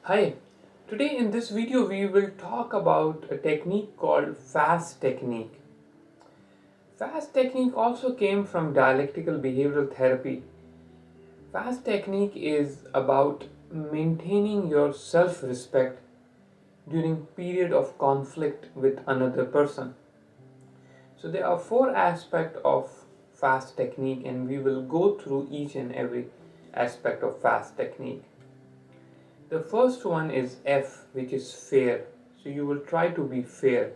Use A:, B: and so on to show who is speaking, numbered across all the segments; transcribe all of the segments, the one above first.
A: Hi, today in this video we will talk about a technique called FAST technique. FAST technique also came from dialectical behavioral therapy. FAST technique is about maintaining your self-respect during period of conflict with another person. So there are four aspects of FAST technique and we will go through each and every aspect of FAST technique. The first one is F, which is fair. So you will try to be fair.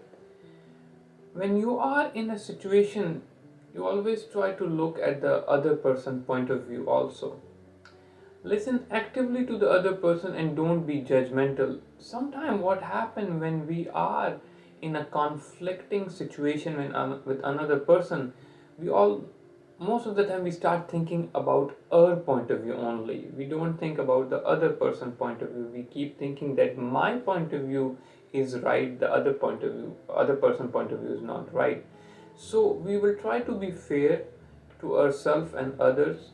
A: When you are in a situation, you always try to look at the other person's point of view also. Listen actively to the other person and don't be judgmental. Sometimes what happens when we are in a conflicting situation with another person, we all most of the time we start thinking about our point of view only. We don't think about the other person's point of view. We keep thinking that my point of view is right, the other person's point of view is not right. So we will try to be fair to ourselves and others.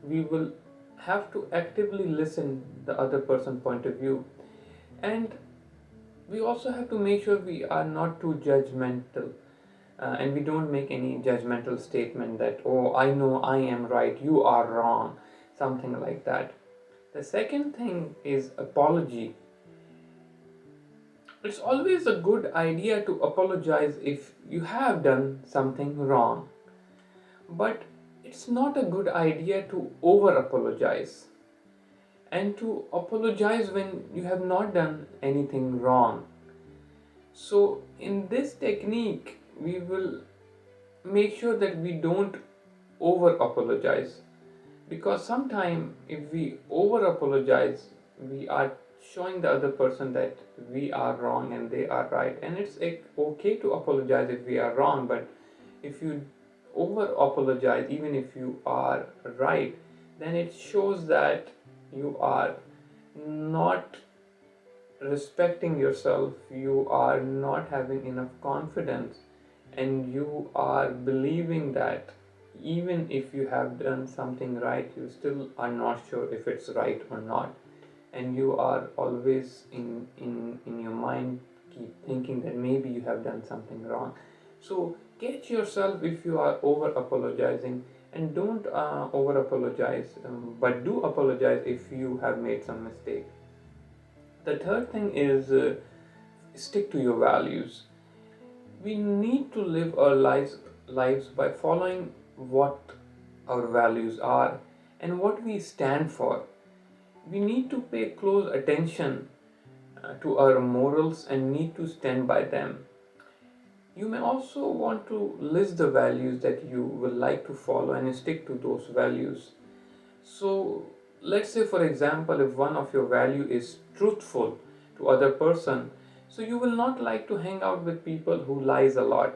A: We will have to actively listen the other person's point of view, and we also have to make sure we are not too judgmental, and we don't make any judgmental statement that, oh, I know I am right, you are wrong, something like that. The second thing is apology. It's always a good idea to apologize if you have done something wrong, but it's not a good idea to over apologize and to apologize when you have not done anything wrong. So, in this technique, we will make sure that we don't over apologize, because sometimes if we over apologize, we are showing the other person that we are wrong and they are right, and it's okay to apologize if we are wrong, but if you over apologize even if you are right, then it shows that you are not respecting yourself, you are not having enough confidence, and you are believing that even if you have done something right, you still are not sure if it's right or not. And you are always in your mind keep thinking that maybe you have done something wrong. So catch yourself if you are over apologizing, and don't over apologize, but do apologize if you have made some mistake. The third thing is stick to your values. We need to live our lives by following what our values are and what we stand for. We need to pay close attention to our morals and need to stand by them. You may also want to list the values that you would like to follow and stick to those values. So let's say, for example, if one of your value is truthful to other person, so you will not like to hang out with people who lies a lot.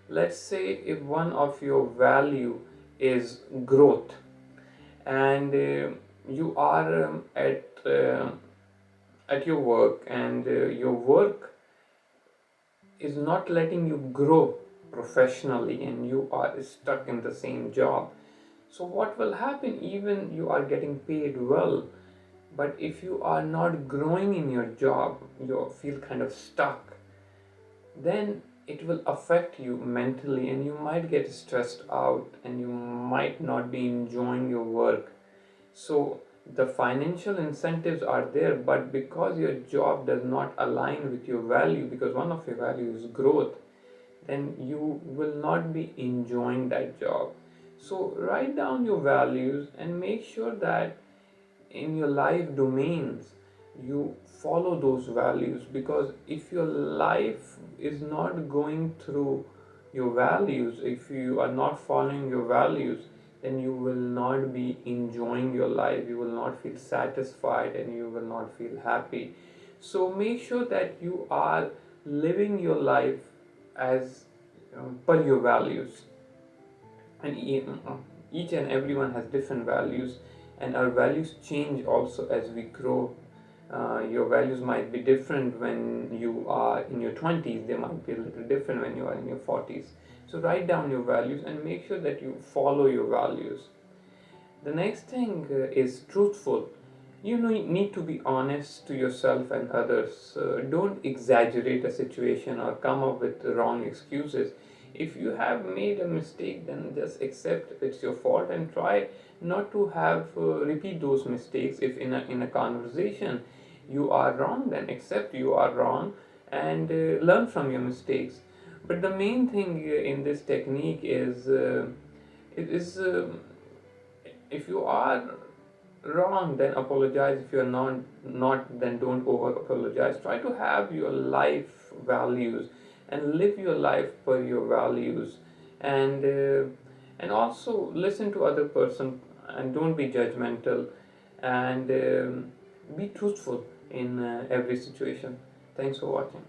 A: Let's say if one of your value is growth, and you are at your work, and your work is not letting you grow professionally and you are stuck in the same job. So what will happen, even you are getting paid well, but if you are not growing in your job, you feel kind of stuck, then it will affect you mentally and you might get stressed out and you might not be enjoying your work. So the financial incentives are there, but because your job does not align with your value, because one of your values is growth, then you will not be enjoying that job. So write down your values and make sure that in your life domains you follow those values, because if your life is not going through your values, if you are not following your values, then you will not be enjoying your life, you will not feel satisfied and you will not feel happy. So make sure that you are living your life as per your values. And each and everyone has different values, and our values change also as we grow. Your values might be different when you are in your 20s, they might be a little different when you are in your 40s. So write down your values and make sure that you follow your values. The next thing is truthful. You know, you need to be honest to yourself and others. Don't exaggerate a situation or come up with wrong excuses. If you have made a mistake, then just accept it's your fault and try not to have repeat those mistakes. If in a conversation you are wrong, then accept you are wrong and learn from your mistakes. But the main thing in this technique is if you are wrong, then apologize. If you're not, then don't over apologize. Try to have your life values and live your life per your values, and also listen to other person and don't be judgmental, and be truthful in every situation. Thanks for watching.